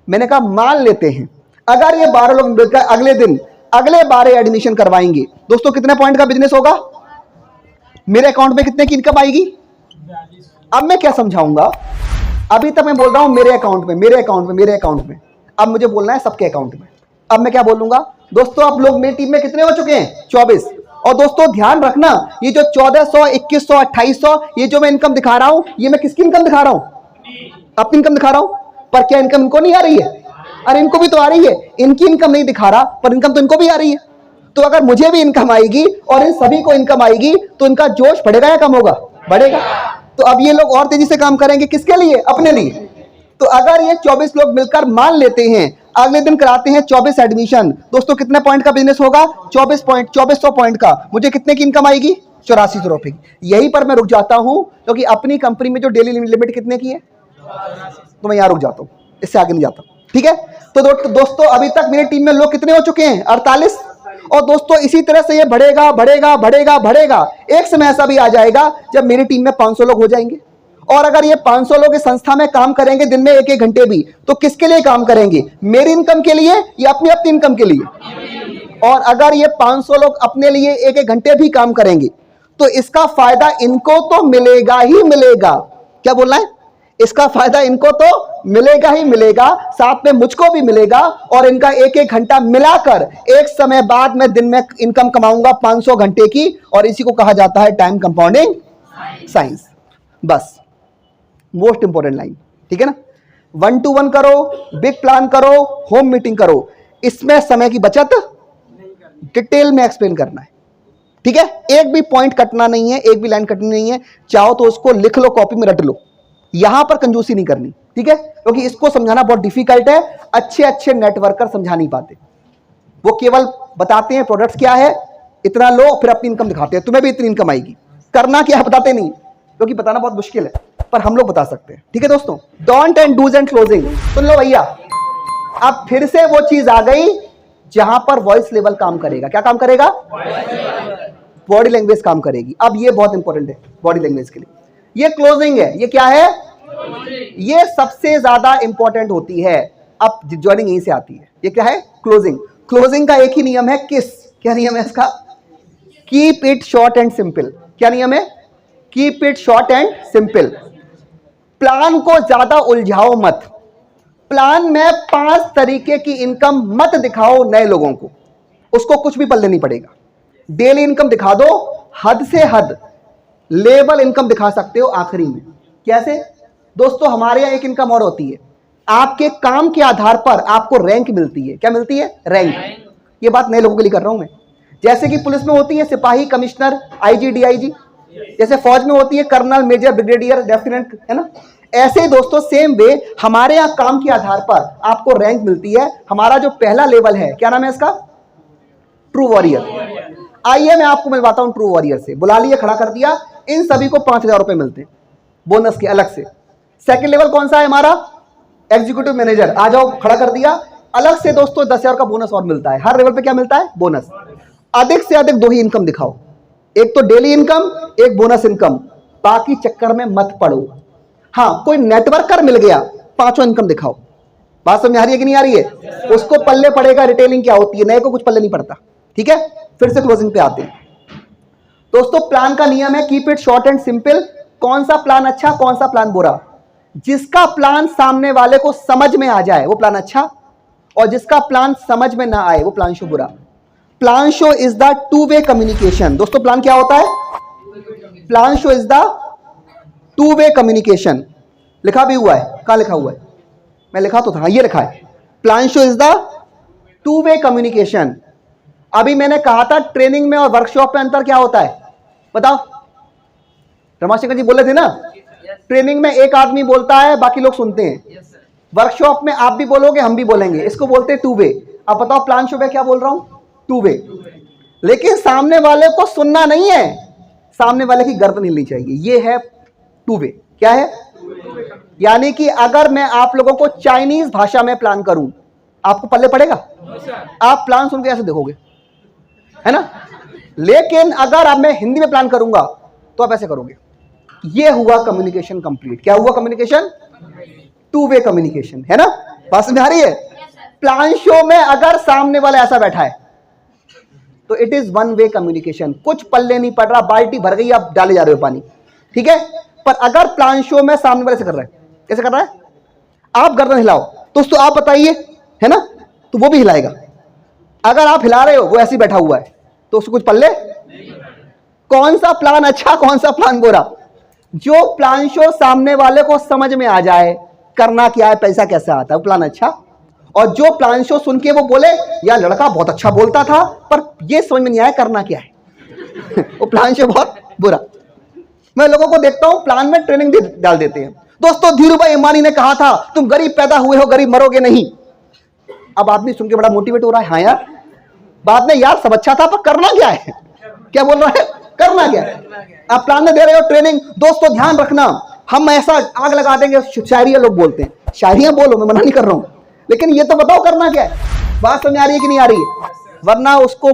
मैंने कहा मान लेते हैं अगर ये 12 लोग मिलकर अगले दिन अगले 12 एडमिशन करवाएंगे, दोस्तों कितने पॉइंट का बिजनेस होगा? मेरे अकाउंट में कितने की इनकम आएगी? अब मैं क्या समझाऊंगा? अभी तक मैं बोल रहा हूं मेरे अकाउंट में, मेरे अकाउंट में, मेरे अकाउंट में। अब मुझे बोलना है सबके अकाउंट में। अब मैं क्या बोलूंगा? दोस्तों आप लोग मेरी टीम में कितने हो चुके हैं? 24। और दोस्तों ध्यान रखना, ये जो 1400, 2100, 2800, ये जो मैं इनकम दिखा रहा हूं, ये मैं किसकी इनकम दिखा रहा हूं? अपनी इनकम दिखा रहा हूं। पर क्या इनकम इनको नहीं आ रही है? अरे इनको भी तो आ रही है। इनकी इनकम नहीं दिखा रहा, पर इनकम तो इनको भी आ रही है। तो अगर मुझे भी इनकम आएगी और इन सभी को इनकम आएगी तो इनका जोश बढ़ेगा या कम होगा? बढ़ेगा। तो अब ये लोग और तेजी से काम करेंगे, किसके लिए? अपने लिए। तो अगर ये 24 लोग मिलकर मान लेते हैं अगले दिन कराते हैं 24 एडमिशन, दोस्तों कितने पॉइंट का बिजनेस होगा? 24 पॉइंट, 2400 पॉइंट का। मुझे कितने की इनकम आएगी? 8400 रुपए की। यहीं पर मैं रुक जाता हूं, क्योंकि अपनी कंपनी में जो डेली लिमिट कितने की है, तो मैं यहां रुक जाता हूं, इससे आगे नहीं जाता। ठीक है, तो दोस्तों अभी तक मेरी टीम में लोग कितने हो चुके हैं? 48। और दोस्तों इसी तरह से ये बढ़ेगा बढ़ेगा बढ़ेगा बढ़ेगा। एक समय ऐसा भी आ जाएगा जब मेरी टीम में 500 लोग हो जाएंगे। और अगर ये 500 लोग इस संस्था में काम करेंगे दिन में 1-1 घंटे भी, तो किसके लिए काम करेंगे? मेरी इनकम के लिए या अपनी अपनी इनकम के लिए? और अगर ये 500 लोग अपने लिए 1-1 घंटे भी काम करेंगे तो इसका फायदा इनको तो मिलेगा ही मिलेगा। क्या बोलना है? इसका फायदा इनको तो मिलेगा ही मिलेगा, साथ में मुझको भी मिलेगा। और इनका 1-1 घंटा मिलाकर एक समय बाद मैं दिन में इनकम कमाऊंगा 500 घंटे की। और इसी को कहा जाता है टाइम कंपाउंडिंग साइंस। बस मोस्ट इंपॉर्टेंट लाइन। ठीक है ना? 1-to-1 करो, बिग प्लान करो, होम मीटिंग करो, इसमें समय की बचत डिटेल में एक्सप्लेन करना है। ठीक है, एक भी पॉइंट कटना नहीं है, एक भी लाइन कटनी नहीं है। चाहो तो उसको लिख लो, कॉपी में रट लो, यहां पर कंजूसी नहीं करनी। ठीक है, क्योंकि इसको समझाना बहुत डिफिकल्ट है। अच्छे अच्छे नेटवर्कर समझा नहीं पाते, वो केवल बताते हैं प्रोडक्ट्स क्या है, इतना लो, फिर अपनी इनकम दिखाते हैं, तुम्हें भी इतनी इनकम आएगी। करना क्या है बताते नहीं, क्योंकि बताना बहुत मुश्किल है, पर हम लोग बता सकते हैं। ठीक है दोस्तों, don't and do's and closing सुन लो भैया। अब फिर से वो चीज आ गई जहां पर वॉइस लेवल काम करेगा। क्या काम करेगा? बॉडी लैंग्वेज काम करेगी। अब ये बहुत इंपॉर्टेंट है बॉडी लैंग्वेज के लिए। ये क्लोजिंग है। ये क्या है? ये सबसे ज्यादा इंपॉर्टेंट होती है। अब ज्वाइनिंग यहीं से आती है। ये क्या है? क्लोजिंग। क्लोजिंग का एक ही नियम है, किस? क्या नियम है इसका? Keep it short and simple. क्या नियम है? Keep it short and simple. Plan को ज्यादा उलझाओ मत। प्लान में 5 तरीके की इनकम मत दिखाओ नए लोगों को, उसको कुछ भी पल्ले नहीं पड़ेगा। डेली इनकम दिखा दो, हद से हद लेवल इनकम दिखा सकते हो आखिरी में। कैसे? दोस्तों हमारे यहां एक इनकम और होती है, आपके काम के आधार पर आपको रैंक मिलती है। क्या मिलती है? रैंक। ये बात नए लोगों के लिए कर रहा हूं मैं। जैसे कि पुलिस में होती है सिपाही, कमिश्नर, आईजी, डीआईजी, जैसे फौज में होती है कर्नल, मेजर, ब्रिगेडियर, लेफ्टिनेंट, है ना? ऐसे ही दोस्तों सेम वे हमारे यहां काम के आधार पर आपको रैंक मिलती है। हमारा जो पहला लेवल है, क्या नाम है इसका? True warrior. आइए मैं आपको मिलवाता हूं ट्रू वॉरियर से। बुला लिया, खड़ा कर दिया, इन सभी को 5,000 रुपए मिलते हैं बोनस के अलग से। सेकंड लेवल कौन सा है हमारा? Executive manager. आ जाओ, खड़ा कर दिया, अलग से दोस्तों 10,000 का बोनस और मिलता है। हर लेवल पे क्या मिलता है? बोनस। अधिक से अधिक 2 ही इनकम दिखाओ, एक तो डेली इनकम, एक बोनस इनकम। बाकी चक्कर में मत पड़ो। हाँ, कोई नेटवर्कर मिल गया, 5वां इनकम दिखाओ। बात समझ आ रही है कि नहीं आ रही है? उसको पल्ले पड़ेगा रिटेलिंग क्या होती है, नए को कुछ पल्ले नहीं पड़ता। ठीक है, फिर से क्लोजिंग पे आते हैं दोस्तों। प्लान का नियम है keep it short and simple. कौन सा प्लान अच्छा, कौन सा प्लान बुरा? जिसका प्लान सामने वाले को समझ में आ जाए वो प्लान अच्छा, और जिसका प्लान समझ में ना आए वो प्लान शो बुरा। Plan show is the two way communication. दोस्तों प्लान क्या होता है? Plan show is the two way communication. लिखा भी हुआ है, कहां लिखा हुआ है? मैं लिखा तो था, ये लिखा है, plan show is the two way communication. अभी मैंने कहा था ट्रेनिंग में और वर्कशॉप में अंतर क्या होता है, बताओ। रमाशंकर जी बोले थे ना, ट्रेनिंग में एक आदमी बोलता है, बाकी लोग सुनते हैं। वर्कशॉप में आप भी बोलोगे, हम भी बोलेंगे, इसको बोलते हैं 2-वे। अब बताओ प्लान शो में क्या बोल रहा हूं? 2-वे। लेकिन सामने वाले को सुनना नहीं है, सामने वाले की गर्दन हिलनी चाहिए। ये है 2-वे। क्या है? यानी कि अगर मैं आप लोगों को चाइनीज भाषा में प्लान करूं, आपको पल्ले पड़ेगा? आप प्लान सुन के ऐसे देखोगे, है ना। लेकिन अगर अब मैं हिंदी में प्लान करूंगा तो आप ऐसे करोगे। ये हुआ कम्युनिकेशन कंप्लीट। क्या हुआ? कम्युनिकेशन 2-वे कम्युनिकेशन, है ना। बात समझ आ रही है? प्लान शो में अगर सामने वाला ऐसा बैठा है तो इट इज 1-वे कम्युनिकेशन। कुछ पल्ले नहीं पड़ रहा, बाल्टी भर गई, आप डाले जा रहे हो पानी, ठीक है। पर अगर प्लान शो में सामने वाले से कर रहा है, कैसे कर रहा है? आप गर्दन हिलाओ दोस्तों, आप बताइए, है ना, तो वो भी हिलाएगा। अगर आप हिला रहे हो, वो ऐसे ही बैठा हुआ है, तो उसको कुछ पल्ले। कौन सा प्लान अच्छा, कौन सा प्लान बुरा? जो प्लान शो सामने वाले को समझ में आ जाए करना क्या है, पैसा कैसे आता है, वो प्लान अच्छा। और जो प्लान शो सुन के वो बोले यार लड़का बहुत अच्छा बोलता था पर ये समझ में नहीं आया करना क्या है वो प्लान शो बहुत बुरा। मैं लोगों को देखता हूं प्लान में ट्रेनिंग डाल देते हैं। दोस्तों धीरू भाई अंबानी ने कहा था तुम गरीब पैदा हुए हो, गरीब मरोगे नहीं। अब आदमी सुन के बड़ा मोटिवेट हो रहा है, हाँ यार, बाद में यार सब अच्छा था पर करना क्या है? क्या बोल रहा है? करना क्या है? आप प्लान में दे रहे हो ट्रेनिंग। दोस्तों ध्यान रखना, हम ऐसा आग लगा देंगे, शायरियां लोग बोलते हैं, शायरियां बोलो, मैं मना नहीं कर रहा हूं, लेकिन ये तो बताओ करना क्या है। बात समझ आ रही है कि नहीं आ रही है? वरना उसको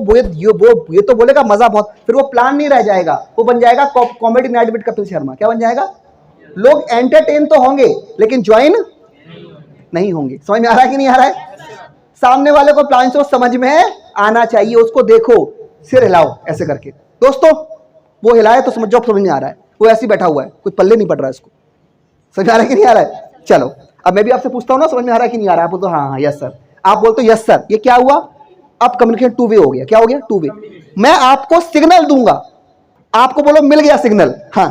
ये तो बोलेगा मजा बहुत, फिर वो प्लान नहीं रह जाएगा, वो बन जाएगा comedy night with Kapil Sharma. क्या बन जाएगा? लोग एंटरटेन तो होंगे लेकिन ज्वाइन नहीं होंगे। समझ में आ रहा है कि नहीं आ रहा है? सामने वाले को प्लान शो समझ में आना चाहिए, उसको देखो, सिर हिलाओ ऐसे करके। दोस्तों वो हिलाए तो समझ जाओ समझ में आ रहा है, वो ऐसे ही बैठा हुआ है, कुछ पल्ले नहीं पड़ रहा है इसको। समझ आ रहा है कि नहीं आ रहा है? चलो अब मैं भी आपसे पूछता हूं ना, समझ में आ रहा है कि नहीं आ रहा है? आप बोलते हाँ हाँ यस सर, आप बोलते यस सर। ये क्या हुआ? अब कम्युनिकेशन 2-वे हो गया। क्या हो गया? 2-वे। मैं आपको सिग्नल दूंगा, आपको बोलो मिल गया सिग्नल। हाँ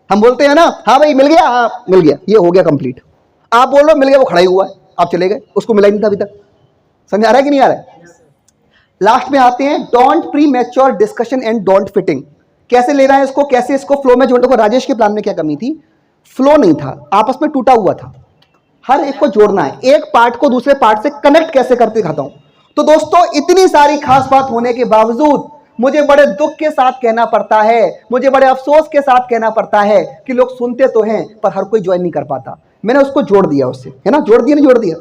हम बोलते हैं ना, हाँ भाई मिल गया, हाँ मिल गया, ये हो गया कंप्लीट। आप बोल रहे हो मिल गया, वो खड़ा ही हुआ है, आप चले गए, उसको मिला ही नहीं था अभी तक। समझ आ रहा है कि नहीं आ रहा है? लास्ट में आते हैं don't pre mature discussion and don't fitting. कैसे लेना है इसको, कैसे इसको फ्लो में जोड़ने को। राजेश के प्लान में क्या कमी थी? फ्लो नहीं था, आपस में टूटा हुआ था। हर एक को जोड़ना है, एक पार्ट को दूसरे पार्ट से कनेक्ट कैसे करते दिखाता हूं। तो दोस्तों इतनी सारी खास बात होने के बावजूद मुझे बड़े दुख के साथ कहना पड़ता है, मुझे बड़े अफसोस के साथ कहना पड़ता है कि लोग सुनते तो हैं पर हर कोई ज्वाइन नहीं कर पाता। मैंने उसको जोड़ दिया उससे, है ना, जोड़ दिया नहीं जोड़ दिया,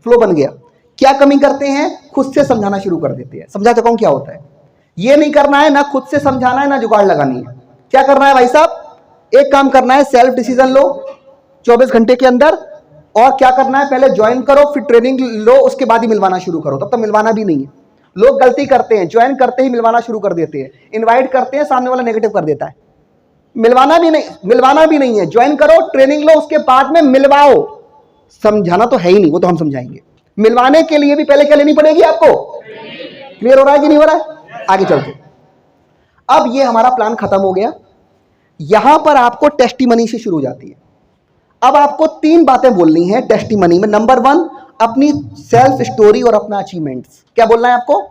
फ्लो बन गया। क्या कमी करते हैं? खुद से समझाना शुरू कर देते हैं। समझा चुका हूं क्या होता है। ये नहीं करना है, ना खुद से समझाना है, ना जुगाड़ लगानी है। क्या करना है भाई साहब? एक काम करना है, सेल्फ डिसीजन लो 24 घंटे के अंदर। और क्या करना है? पहले ज्वाइन करो, फिर ट्रेनिंग लो, उसके बाद ही मिलवाना शुरू करो। तब तक मिलवाना भी नहीं है। लोग गलती करते हैं, ज्वाइन करते ही मिलवाना शुरू कर देते हैं, इनवाइट करते हैं, सामने वाला नेगेटिव कर देता है। मिलवाना भी नहीं है। ज्वाइन करो, ट्रेनिंग लो, उसके बाद में मिलवाओ। समझाना तो है ही नहीं, वो तो हम समझाएंगे। मिलवाने के लिए भी पहले क्या लेनी पड़ेगी आपको? क्लियर हो रहा है कि नहीं हो रहा है? आगे चलते। अब ये हमारा प्लान खत्म हो गया। यहां पर आपको टेस्टिमनी से शुरू हो जाती है। अब आपको 3 बातें बोलनी है टेस्टिमनी में। नंबर 1 अपनी सेल्फ स्टोरी और अपना अचीवमेंट्स। क्या बोलना है आपको?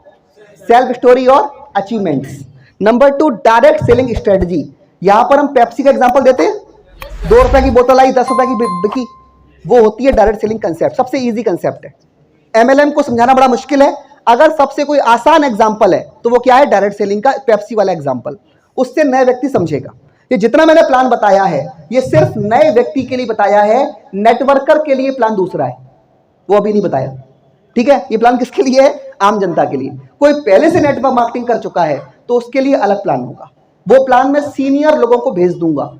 सेल्फ स्टोरी और achievements. Number 2 direct selling strategy. यहां पर हम पेप्सी का एग्जांपल देते हैं, 2 रुपए की बोतल आई 10 रुपए की बिकी, वो होती है डायरेक्ट सेलिंग कंसेप्ट। सबसे इजी कंसेप्ट है, MLM को समझाना बड़ा मुश्किल है। अगर सबसे कोई आसान एग्जाम्पल है तो वो क्या है, डायरेक्ट सेलिंग का पेप्सी वाला एग्जाम्पल। उससे नए व्यक्ति समझेगा। ये जितना मैंने प्लान बताया है ये सिर्फ नए व्यक्ति के लिए बताया है, नेटवर्कर के लिए प्लान दूसरा है, वो अभी नहीं बताया। ठीक है, ये प्लान किसके लिए है, आम जनता के लिए। कोई पहले से नेटवर्क मार्केटिंग कर चुका है तो उसके लिए अलग प्लान होगा। वो प्लान मैं सीनियर लोगों को भेज दूंगा।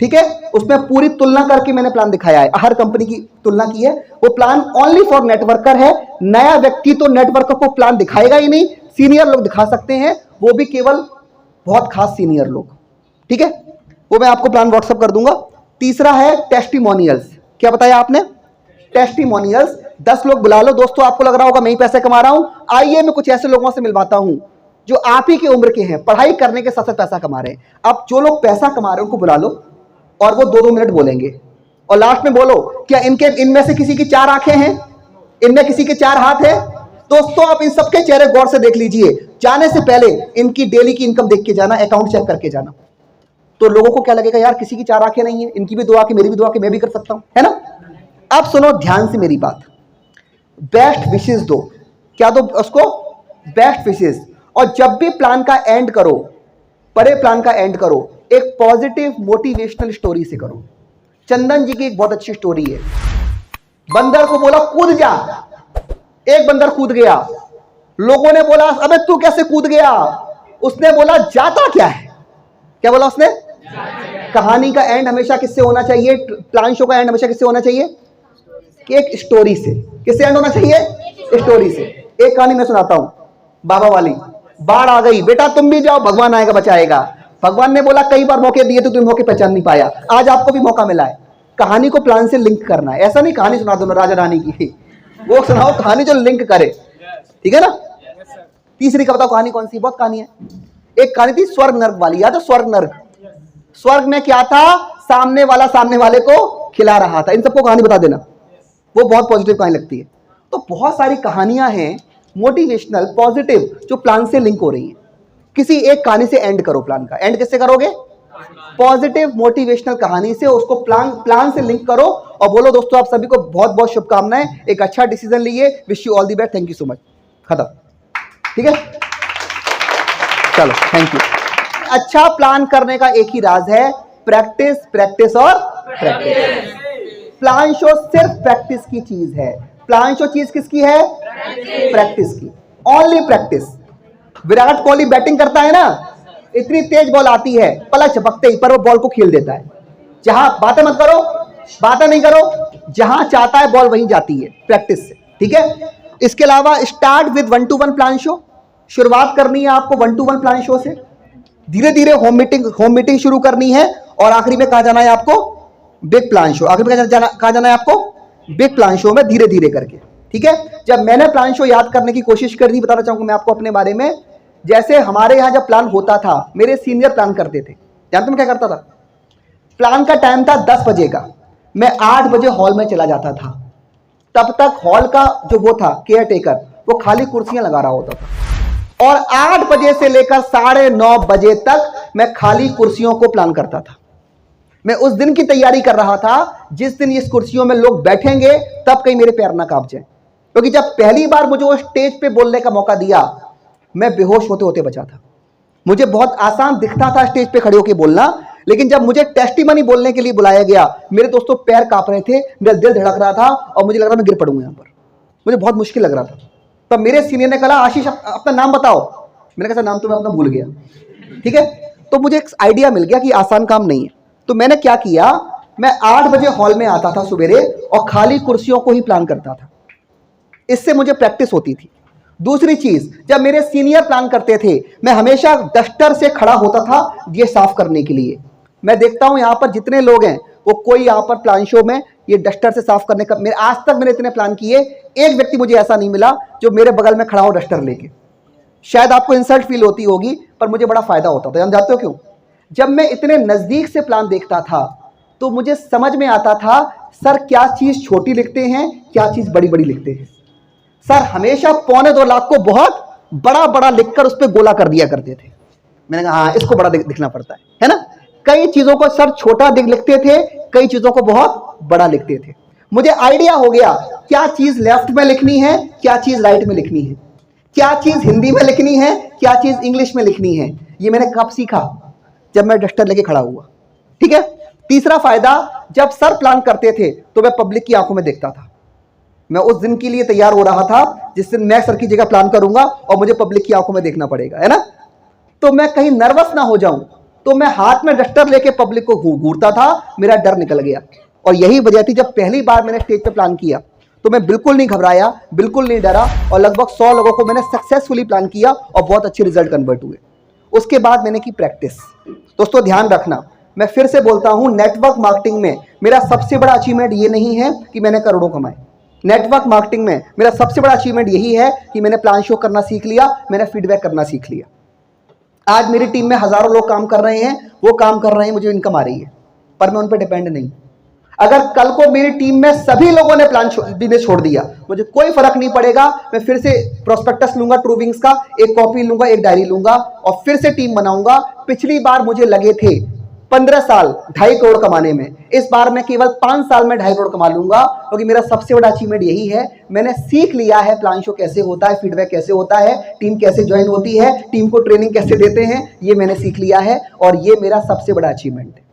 ठीक है, उसमें पूरी तुलना करके मैंने प्लान दिखाया है, हर कंपनी की तुलना की है। वो प्लान ओनली फॉर नेटवर्कर है। नया व्यक्ति तो नेटवर्कर को प्लान दिखाएगा ही नहीं, सीनियर लोग दिखा सकते हैं, वो भी केवल बहुत खास सीनियर लोग। ठीक है, वो मैं आपको प्लान व्हाट्सएप कर दूंगा। तीसरा है टेस्टिमोनियल्स। क्या बताया आपने, टेस्टिमोनियल्स। 10 लोग बुला लो। दोस्तों आपको लग रहा होगा मैं ही पैसे कमा रहा हूं, आइए मैं कुछ ऐसे लोगों से मिलवाता हूं जो आप ही की उम्र के हैं, पढ़ाई करने के साथ साथ पैसा कमा रहे हैं। अब जो लोग पैसा कमा रहे हैं उनको बुला लो और वो 2-2 मिनट बोलेंगे और लास्ट में बोलो क्या इनमें से किसी की 4 आंखें हैं, इनमें किसी के 4 हाथ हैं। दोस्तों आप इन सबके चेहरे गौर से देख लीजिए, जाने से पहले इनकी डेली की इनकम देख के जाना, अकाउंट चेक करके जाना। तो लोगों को क्या लगेगा, यार किसी की 4 आंखें नहीं है, इनकी भी 2 आंखें, मेरी भी 2 आंखें, मैं भी कर सकता हूं, है ना। अब सुनो ध्यान से मेरी बात, बेस्ट विशेष दो। क्या दो उसको, बेस्ट विशेष। और जब भी प्लान का एंड करो, बड़े प्लान का एंड करो, एक पॉजिटिव मोटिवेशनल स्टोरी से करो। चंदन जी की एक बहुत अच्छी स्टोरी है। बंदर को बोला कूद जा, एक बंदर कूद गया। लोगों ने बोला अबे तू कैसे कूद गया, उसने बोला जाता क्या है। क्या बोला उसने, कहानी का एंड हमेशा किससे होना चाहिए, प्लान शो का एंड हमेशा किससे होना चाहिए, कि एक स्टोरी से। किससे एंड होना चाहिए, स्टोरी से। एक कहानी मैं सुनाता हूं, बाबा वाली। बाढ़ आ गई, बेटा तुम भी जाओ, भगवान आएगा बचाएगा। भगवान ने बोला कई बार मौके दिए तो तुम मौके पहचान नहीं पाया, आज आपको भी मौका मिला है। कहानी को प्लान से लिंक करना है, ऐसा नहीं कहानी सुना दो राजा रानी की, वो सुनाओ कहानी जो लिंक करे। ठीक है ना। तीसरी का बताओ कहानी कौन सी, बहुत कहानी है। एक कहानी थी स्वर्ग नर्क वाली, याद है स्वर्ग नर्क। स्वर्ग में क्या था, सामने वाला सामने वाले को खिला रहा था। इन सबको कहानी बता देना, वो बहुत पॉजिटिव कहानी लगती है। तो बहुत सारी कहानियां हैं मोटिवेशनल पॉजिटिव जो प्लान से लिंक हो रही हैं। किसी एक कहानी से एंड करो, प्लान का एंड किससे करोगे, पॉजिटिव मोटिवेशनल कहानी से। उसको प्लान से लिंक करो और बोलो दोस्तों आप सभी को बहुत बहुत शुभकामनाएं, एक अच्छा डिसीजन लिए, wish you all the best, thank you so much, खत्म। ठीक है, चलो थैंक यू। अच्छा प्लान करने का एक ही राज है, प्रैक्टिस प्रैक्टिस और प्रैक्टिस। प्लान शो सिर्फ प्रैक्टिस की चीज है। प्लान शो चीज किसकी है, प्रैक्टिस की, only practice. Virat Kohli batting करता है ना, इतनी तेज बॉल आती है, पलक झपकते ही पर वो बॉल को खेल देता है। जहां बातें मत करो, बातें नहीं करो, जहां चाहता है बॉल वहीं जाती है, प्रैक्टिस से। ठीक है, इसके अलावा start with 1-to-1 plan show. शुरुआत करनी है आपको 1-to-1 प्लान शो से, धीरे धीरे होम मीटिंग शुरू करनी है और आखिरी में कहा जाना है आपको बिग प्लान शो। आखिर में कहा जाना है आपको बिग प्लान शो में, धीरे धीरे करके। ठीक है, जब मैंने प्लान शो याद करने की कोशिश करी, बताना चाहूंगा मैं आपको अपने बारे में। जैसे हमारे यहां जब प्लान होता था, मेरे सीनियर प्लान करते थे, जानते मैं क्या करता था, प्लान का टाइम था 10 बजे का, मैं 8 बजे हॉल में चला जाता था। तब तक हॉल का जो वो था केयर टेकर, वो खाली कुर्सियां लगा रहा होता था और 8 बजे से लेकर 9:30 बजे तक मैं खाली कुर्सियों को प्लान करता था। मैं उस दिन की तैयारी कर रहा था जिस दिन इस कुर्सियों में लोग बैठेंगे तब कहीं मेरे पैर ना कांप जाए। क्योंकि जब पहली बार मुझे वो स्टेज पे बोलने का मौका दिया, मैं बेहोश होते होते बचा था। मुझे बहुत आसान दिखता था स्टेज पे खड़े होकर बोलना, लेकिन जब मुझे टेस्टिमनी बोलने के लिए बुलाया गया, मेरे दोस्तों पैर कांप रहे थे, मेरा दिल धड़क रहा था और मुझे लग रहा था मैं गिर पड़ूंगा यहाँ पर। मुझे बहुत मुश्किल लग रहा था। तब मेरे सीनियर ने कहा आशीष अपना नाम बताओ। मैंने कहा नाम तो मैं अपना भूल गया। ठीक है, तो मुझे एक आइडिया मिल गया कि आसान काम नहीं है। तो मैंने क्या किया, मैं 8 बजे हॉल में आता था सवेरे और खाली कुर्सियों को ही प्लान करता था। इससे मुझे प्रैक्टिस होती थी। दूसरी चीज, जब मेरे सीनियर प्लान करते थे, मैं हमेशा डस्टर से खड़ा होता था ये साफ करने के लिए। मैं देखता हूं यहां पर जितने लोग हैं वो कोई यहां पर प्लान शो में ये डस्टर से साफ करने का, मेरे आज तक मैंने इतने प्लान किए, एक व्यक्ति मुझे ऐसा नहीं मिला जो मेरे बगल में खड़ा हो डस्टर लेके। शायद आपको इंसल्ट फील होती होगी, पर मुझे बड़ा फायदा होता था। जानते हो क्यों? जब मैं इतने नजदीक से प्लान देखता था तो मुझे समझ में आता था सर क्या चीज छोटी लिखते हैं, क्या चीज बड़ी बड़ी लिखते हैं। सर हमेशा 2.25 लाख को बहुत बड़ा बड़ा लिखकर उस पर गोला कर दिया करते थे। मैंने कहा हाँ इसको बड़ा दिखना पड़ता है ना। कई चीजों को सर छोटा लिखते थे, कई चीजों को बहुत बड़ा लिखते थे। मुझे आइडिया हो गया क्या चीज लेफ्ट में लिखनी है, क्या चीज राइट में लिखनी है। क्या चीज हिंदी में लिखनी है, क्या चीज इंग्लिश में लिखनी है, ये मैंने कब सीखा? जब मैं डस्टर लेके खड़ा हुआ। ठीक है। तीसरा फायदा, जब सर प्लान करते थे तो मैं पब्लिक की आंखों में देखता था। मैं उस दिन के लिए तैयार हो रहा था जिस दिन मैं सर की जगह प्लान करूंगा और मुझे पब्लिक की आंखों में देखना पड़ेगा, है ना। तो मैं कहीं नर्वस ना हो जाऊं, तो मैं हाथ में डस्टर लेके पब्लिक को घूरता था, मेरा डर निकल गया। और यही वजह थी, जब पहली बार मैंने स्टेज पे प्लान किया तो मैं बिल्कुल नहीं घबराया, बिल्कुल नहीं डरा, और लगभग 100 लोगों को मैंने सक्सेसफुली प्लान किया और बहुत अच्छे रिजल्ट कन्वर्ट हुए। उसके बाद मैंने की प्रैक्टिस। दोस्तों ध्यान रखना, मैं फिर से बोलता हूं, नेटवर्क मार्केटिंग में मेरा सबसे बड़ा अचीवमेंट ये नहीं है कि मैंने करोड़ों कमाए। नेटवर्क मार्केटिंग में मेरा सबसे बड़ा अचीवमेंट यही है कि मैंने प्लान शो करना सीख लिया, मैंने फीडबैक करना सीख लिया। आज मेरी टीम में हजारों लोग काम कर रहे हैं, वो काम कर रहे हैं, मुझे इनकम आ रही है, पर मैं उन पर डिपेंड नहीं। अगर कल को मेरी टीम में सभी लोगों ने प्लान बिजनेस छोड़ दिया, मुझे कोई फर्क नहीं पड़ेगा, मैं फिर से प्रोस्पेक्टस लूंगा, ट्रूविंग्स का एक कॉपी लूंगा, एक डायरी लूंगा और फिर से टीम बनाऊंगा। पिछली बार मुझे लगे थे 15 साल 2.5 करोड़ कमाने में, इस बार मैं केवल 5 साल में 2.5 करोड़ कमा लूंगा, क्योंकि मेरा सबसे बड़ा अचीवमेंट यही है, मैंने सीख लिया है प्लान शो कैसे होता है, फीडबैक कैसे होता है, टीम कैसे ज्वाइन होती है, टीम को ट्रेनिंग कैसे देते हैं, ये मैंने सीख लिया है और ये मेरा सबसे बड़ा अचीवमेंट है।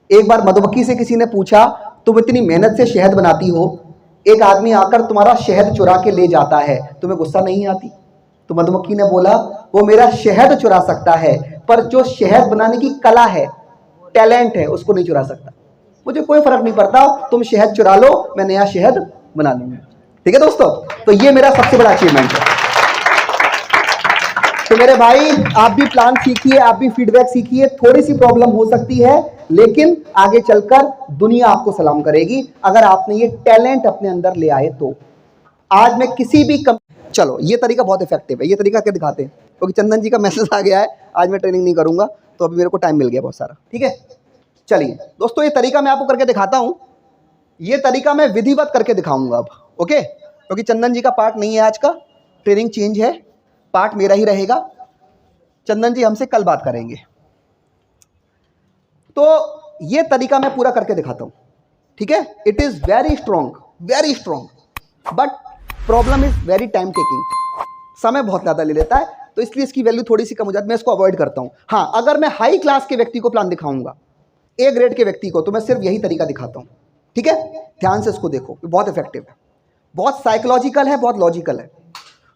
एक बार मधुमक्खी से किसी ने पूछा, तुम इतनी मेहनत से शहद बनाती हो, एक आदमी आकर तुम्हारा शहद चुरा के ले जाता है, तुम्हें गुस्सा नहीं आती? तो मधुमक्खी ने बोला, वो मेरा शहद चुरा सकता है, पर जो शहद बनाने की कला है, टैलेंट है, उसको नहीं चुरा सकता। मुझे कोई फर्क नहीं पड़ता, तुम शहद चुरा लो, मैं नया शहद बना लूंगा। ठीक है दोस्तों, तो ये मेरा सबसे बड़ा अचीवमेंट है। तो मेरे भाई, आप भी प्लान सीखिए, आप भी फीडबैक सीखिए। थोड़ी सी प्रॉब्लम हो सकती है, लेकिन आगे चलकर दुनिया आपको सलाम करेगी अगर आपने ये टैलेंट अपने अंदर ले आए तो। आज मैं किसी भी चलो, ये तरीका बहुत इफेक्टिव है, ये तरीका क्या दिखाते हैं, क्योंकि चंदन जी का मैसेज आ गया है, आज मैं ट्रेनिंग नहीं करूंगा, तो अभी मेरे को टाइम मिल गया बहुत सारा। ठीक है, चलिए दोस्तों, ये तरीका मैं आपको करके दिखाता हूं। ये तरीका मैं विधिवत करके दिखाऊंगा अब, ओके, क्योंकि चंदन जी का पार्ट नहीं है आज का, ट्रेनिंग चेंज है, पार्ट मेरा ही रहेगा। चंदन जी हमसे कल बात करेंगे। तो ये तरीका मैं पूरा करके दिखाता हूं, ठीक है। It is very strong, but problem is very time taking, समय बहुत ज्यादा ले लेता है, तो इसलिए इसकी वैल्यू थोड़ी सी कम हो जाती है, मैं इसको अवॉइड करता हूं। हाँ, अगर मैं हाई क्लास के व्यक्ति को प्लान दिखाऊंगा, ए ग्रेड के व्यक्ति को, तो मैं सिर्फ यही तरीका दिखाता हूं। ठीक है, ध्यान से इसको देखो, बहुत इफेक्टिव है, बहुत साइकोलॉजिकल है, बहुत लॉजिकल है।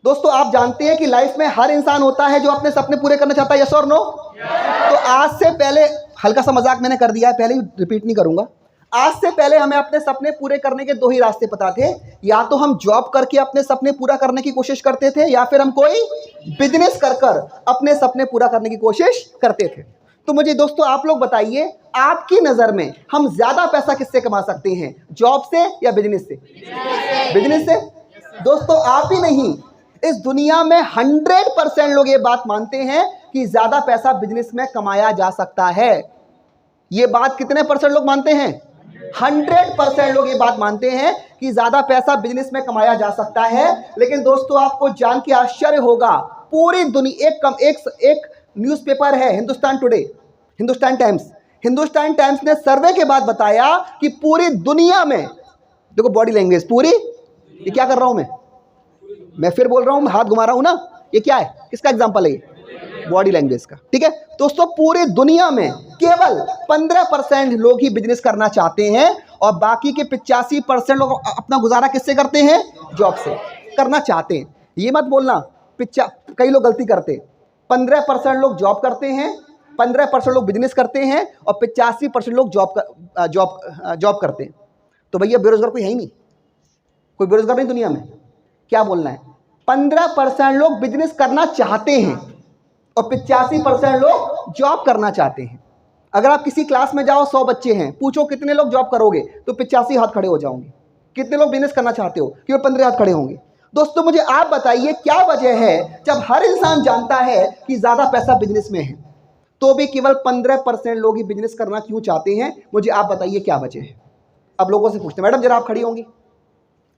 दोस्तों, आप जानते हैं कि लाइफ में हर इंसान होता है जो अपने सपने पूरे करना चाहता है, यस और नो? तो आज से पहले, हल्का सा मजाक मैंने कर दिया है, पहले ही रिपीट नहीं करूंगा। आज से पहले हमें अपने सपने पूरे करने के 2 ही रास्ते पता थे, या तो हम जॉब करके अपने सपने पूरा करने की कोशिश करते थे, या फिर हम कोई बिजनेस कर अपने सपने पूरा करने की कोशिश करते थे। तो मुझे दोस्तों आप लोग बताइए, आपकी नजर में हम ज्यादा पैसा किससे कमा सकते हैं, जॉब से या बिजनेस से? बिजनेस से। दोस्तों, आप ही नहीं, इस दुनिया में 100% लोग ये बात मानते हैं कि ज्यादा पैसा बिजनेस में कमाया जा सकता है। ये बात कितने परसेंट लोग मानते हैं? 100% लोग ये बात मानते हैं कि ज्यादा पैसा बिजनेस में कमाया जा सकता है। लेकिन दोस्तों, आपको जान के आश्चर्य होगा, पूरी दुनिया, एक न्यूज़पेपर है हिंदुस्तान टुडे, हिंदुस्तान टाइम्स ने सर्वे के बाद बताया कि पूरी दुनिया में, देखो बॉडी लैंग्वेज पूरी, ये क्या कर रहा हूं मैं फिर बोल रहा हूं, हाथ घुमा रहा हूं ना, ये क्या है, किसका एग्जांपल है ये? बॉडी लैंग्वेज का। ठीक है दोस्तों, पूरी दुनिया में केवल 15% लोग ही बिजनेस करना चाहते हैं, और बाकी के 85% लोग अपना गुजारा किससे करते हैं? जॉब से करना चाहते हैं। ये मत बोलना कई लोग गलती करते, 15% लोग जॉब करते हैं, 15% लोग बिजनेस करते हैं, और 85% लोग जॉब करते हैं। तो भैया बेरोजगार कोई है ही नहीं, कोई बेरोजगार नहीं दुनिया में। क्या बोलना है? 15% लोग बिजनेस करना चाहते हैं और 85% लोग जॉब करना चाहते हैं। अगर आप किसी क्लास में जाओ, 100 बच्चे हैं, पूछो कितने लोग जॉब करोगे, तो 85 हाथ खड़े हो जाओगे। कितने लोग बिजनेस करना चाहते हो, केवल 15 हाथ खड़े होंगे। दोस्तों, मुझे आप बताइए क्या वजह है, जब हर इंसान जानता है कि ज्यादा पैसा बिजनेस में है, तो भी केवल 15% लोग ही बिजनेस करना क्यों चाहते हैं? मुझे आप बताइए क्या वजह है। अब लोगों से पूछते हैं, मैडम जरा आप खड़ी होंगी,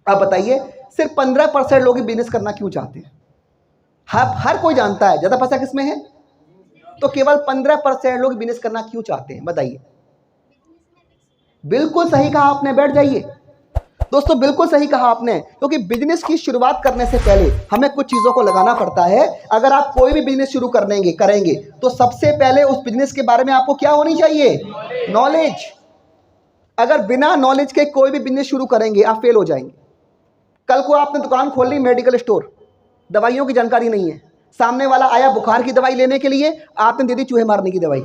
आप बताइए सिर्फ 15% लोग ही बिजनेस करना क्यों चाहते हैं? हर कोई जानता है ज्यादा पैसा किसमें है, तो केवल 15% लोग बिजनेस करना क्यों चाहते हैं? बताइए। बिल्कुल सही कहा आपने, बैठ जाइए। दोस्तों बिल्कुल सही कहा आपने, क्योंकि बिजनेस की शुरुआत करने से पहले हमें कुछ चीज़ों को लगाना पड़ता है। अगर आप कोई भी बिजनेस शुरू करेंगे तो सबसे पहले उस बिजनेस के बारे में आपको क्या होनी चाहिए? नॉलेज। अगर बिना नॉलेज के कोई भी बिजनेस शुरू करेंगे आप फेल हो जाएंगे। कल को आपने दुकान खोल ली, मेडिकल स्टोर, दवाइयों की जानकारी नहीं है, सामने वाला आया बुखार की दवाई लेने के लिए, आपने दे दी चूहे मारने की दवाई,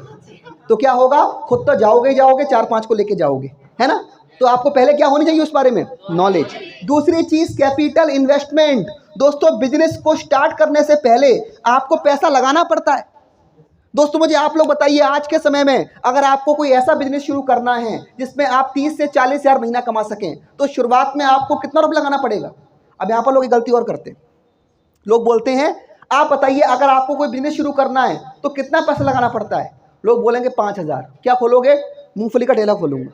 तो क्या होगा? खुद तो जाओगे ही जाओगे, 4-5 को लेके जाओगे, है ना? तो आपको पहले क्या होनी चाहिए उस बारे में? नॉलेज। दूसरी चीज कैपिटल इन्वेस्टमेंट। दोस्तों बिजनेस को स्टार्ट करने से पहले आपको पैसा लगाना पड़ता है। दोस्तों मुझे आप लोग बताइए, आज के समय में अगर आपको कोई ऐसा बिजनेस शुरू करना है जिसमें आप 30 से 40 हज़ार महीना कमा सकें, तो शुरुआत में आपको कितना रुपये लगाना पड़ेगा? अब यहाँ पर लोग एक गलती और करते हैं, लोग बोलते हैं आप बताइए अगर आपको कोई बिजनेस शुरू करना है तो कितना पैसा लगाना पड़ता है? लोग बोलेंगे 5,000। क्या खोलोगे? मूंगफली का ठेला खोलूंगा,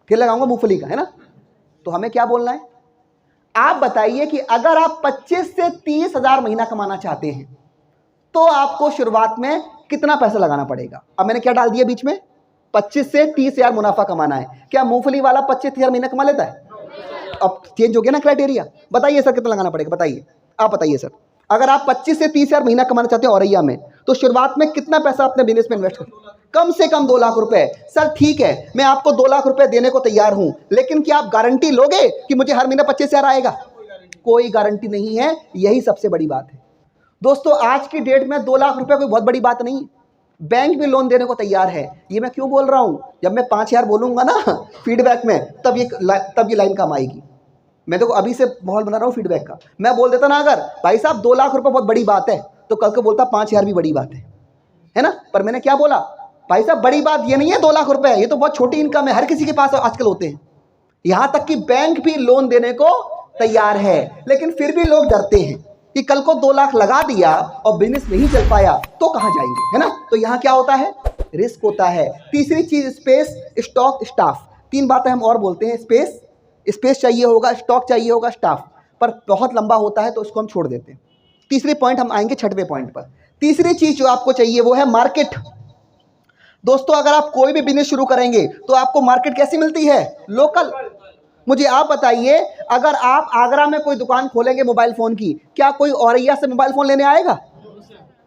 ठेला लगाऊंगा मूंगफली का, है ना? तो हमें क्या बोलना है? आप बताइए कि अगर आप 25 से 30 हज़ार महीना कमाना चाहते हैं तो आपको शुरुआत में कितना पैसा लगाना पड़ेगा? अब मैंने क्या डाल दिया बीच में? 25 से 30 हज़ार मुनाफा कमाना है। क्या मूंगफली वाला 25 हज़ार महीना कमा लेता है? अब चेंज हो गया ना क्राइटेरिया। बताइए सर कितना लगाना पड़ेगा? बताइए, आप बताइए सर। अगर आप 25 से 30 हज़ार महीना कमाना चाहते हैं औरैया में, तो शुरुआत में कितना पैसा अपने बिजनेस में इन्वेस्ट करें? कम से कम 2 लाख रुपए। सर ठीक है, मैं आपको 2 लाख रुपए देने को तैयार हूं, लेकिन क्या आप गारंटी लोगे कि मुझे हर महीना 25 हज़ार आएगा? कोई गारंटी नहीं है। यही सबसे बड़ी बात है दोस्तों। आज की डेट में 2 लाख रुपए कोई बहुत बड़ी बात नहीं, बैंक भी लोन देने को तैयार है। ये मैं क्यों बोल रहा हूं? जब मैं 5 हज़ार बोलूंगा ना फीडबैक में, तब ये लाइन काम आएगी। मैं तो अभी से माहौल बना रहा हूँ फीडबैक का। मैं बोल देता ना अगर भाई साहब 2 लाख रुपए बहुत बड़ी बात है, तो कल को बोलता 5 हज़ार भी बड़ी बात है ना? पर मैंने क्या बोला? भाई साहब बड़ी बात ये नहीं है 2 लाख रुपए, ये तो बहुत छोटी इनकम है, हर किसी के पास आजकल होते हैं। यहां तक कि बैंक भी लोन देने को तैयार है, लेकिन फिर भी लोग डरते हैं कि कल को 2 लाख लगा दिया और बिजनेस नहीं चल पाया तो कहां जाएंगे, है ना? तो यहां क्या होता है? रिस्क होता है। तीसरी चीज स्पेस, स्टॉक, स्टाफ। 3 बातें हम और बोलते हैं। स्पेस चाहिए होगा, स्टॉक चाहिए होगा, स्टाफ, पर बहुत लंबा होता है तो उसको हम छोड़ देते हैं। तीसरी पॉइंट हम आएंगे 6वें पॉइंट पर। तीसरी चीज जो आपको चाहिए वो है मार्केट। दोस्तों अगर आप कोई भी बिजनेस शुरू करेंगे तो आपको मार्केट कैसी मिलती है? लोकल। मुझे आप बताइए, अगर आप आगरा में कोई दुकान खोलेंगे मोबाइल फोन की, क्या कोई औरैया से मोबाइल फोन लेने आएगा?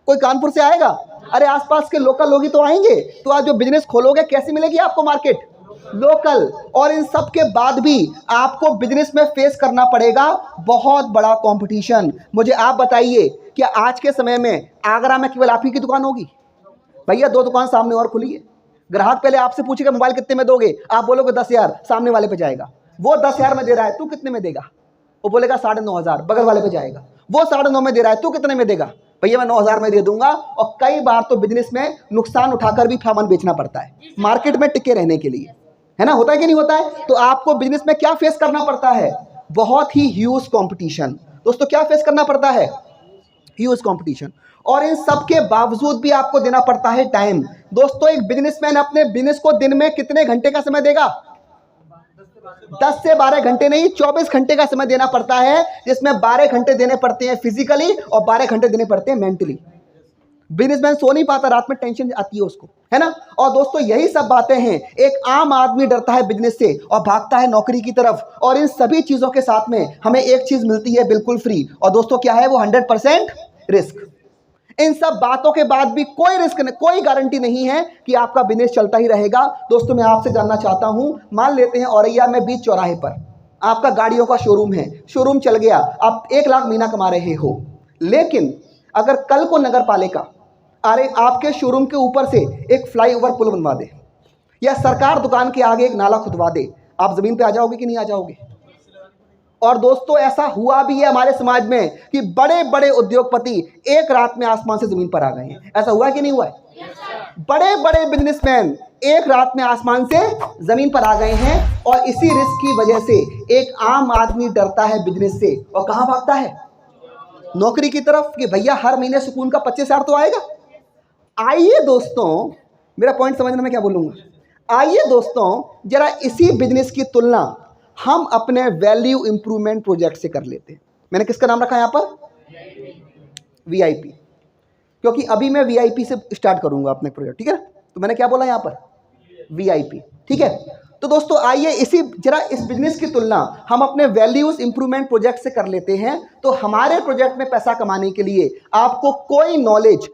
कोई कानपुर से आएगा? अरे आसपास के लोकल लोग ही तो आएंगे। तो आज जो बिजनेस खोलोगे कैसी मिलेगी आपको मार्केट? लोकल। और इन सब के बाद भी आपको बिजनेस में फेस करना पड़ेगा बहुत बड़ा कंपटीशन। मुझे आप बताइए, क्या आज के समय में आगरा में केवल आप ही की दुकान होगी? भैया 2 दुकान सामने और खुली है। ग्राहक पहले आपसे पूछेगा मोबाइल कितने में दोगे, आप बोलोगे 10 हज़ार, सामने वाले पे जाएगा वो 10 हज़ार में दे रहा है, तू कितने में देगा? वो बोलेगा 9,500, बगल वाले पे जाएगा वो 9,500 में दे रहा है, तू कितने में देगा? भैया मैं 9,000 में दे दूंगा। और कई बार तो बिजनेस में नुकसान उठाकर भी सामान बेचना पड़ता है मार्केट में टिके रहने के लिए, है ना? होता है कि नहीं होता है? तो आपको बिजनेस में क्या फेस करना पड़ता है? बहुत ही ह्यूज कंपटीशन। दोस्तों क्या फेस करना पड़ता है? Huge competition. और इन सब के बावजूद भी आपको देना पड़ता है टाइम। दोस्तों एक बिजनेसमैन अपने बिजनेस को दिन में कितने घंटे का समय देगा? 10 से 12 घंटे नहीं, 24 घंटे का समय देना पड़ता है, जिसमें 12 घंटे देने पड़ते हैं फिजिकली और 12 घंटे देने पड़ते हैं मेंटली। बिजनेसमैन सो नहीं पाता, रात में टेंशन आती है उसको, है ना? और दोस्तों यही सब बातें हैं। एक आम आदमी डरता है बिजनेस से और भागता है नौकरी की तरफ, और इन सभी चीजों के साथ में हमें एक चीज मिलती है बिल्कुल फ्री, और दोस्तों क्या है वो? 100% रिस्क। इन सब बातों के बाद भी कोई रिस्क नहीं, कोई गारंटी नहीं है कि आपका बिजनेस चलता ही रहेगा। दोस्तों मैं आपसे जानना चाहता हूं, मान लेते हैं औरैया में बीच चौराहे पर आपका गाड़ियों का शोरूम है, शोरूम चल गया, आप 1 लाख महीना कमा रहे हो, लेकिन अगर कल को नगर पालिका अरे आपके शोरूम के ऊपर से एक फ्लाईओवर पुल बनवा दे, या सरकार दुकान के आगे एक नाला खुदवा दे, आप जमीन पे आ जाओगे कि नहीं आ जाओगे? और दोस्तों ऐसा हुआ भी है हमारे समाज में कि बड़े बड़े उद्योगपति एक रात में आसमान से जमीन पर आ गए हैं। ऐसा हुआ है कि नहीं हुआ है? बड़े बड़े बिजनेसमैन एक रात में आसमान से जमीन पर आ गए हैं, और इसी रिस्क की वजह से एक आम आदमी डरता है बिजनेस से और कहां भागता है? नौकरी की तरफ, कि भैया हर महीने सुकून का 25 हज़ार तो आएगा। आइए दोस्तों, मेरा पॉइंट समझना मैं क्या बोलूंगा। आइए दोस्तों जरा इसी बिजनेस की तुलना हम अपने वैल्यू इंप्रूवमेंट प्रोजेक्ट से कर लेते हैं। मैंने किसका नाम रखा है यहाँ पर? वीआईपी, क्योंकि अभी मैं वीआईपी से स्टार्ट करूंगा अपने प्रोजेक्ट, ठीक है? तो मैंने क्या बोला यहाँ पर? वीआईपी, ठीक है? तो दोस्तों आइए इस बिजनेस की तुलना हम अपने वैल्यूज इंप्रूवमेंट प्रोजेक्ट से कर लेते हैं। तो हमारे प्रोजेक्ट में पैसा कमाने के लिए आपको कोई नॉलेज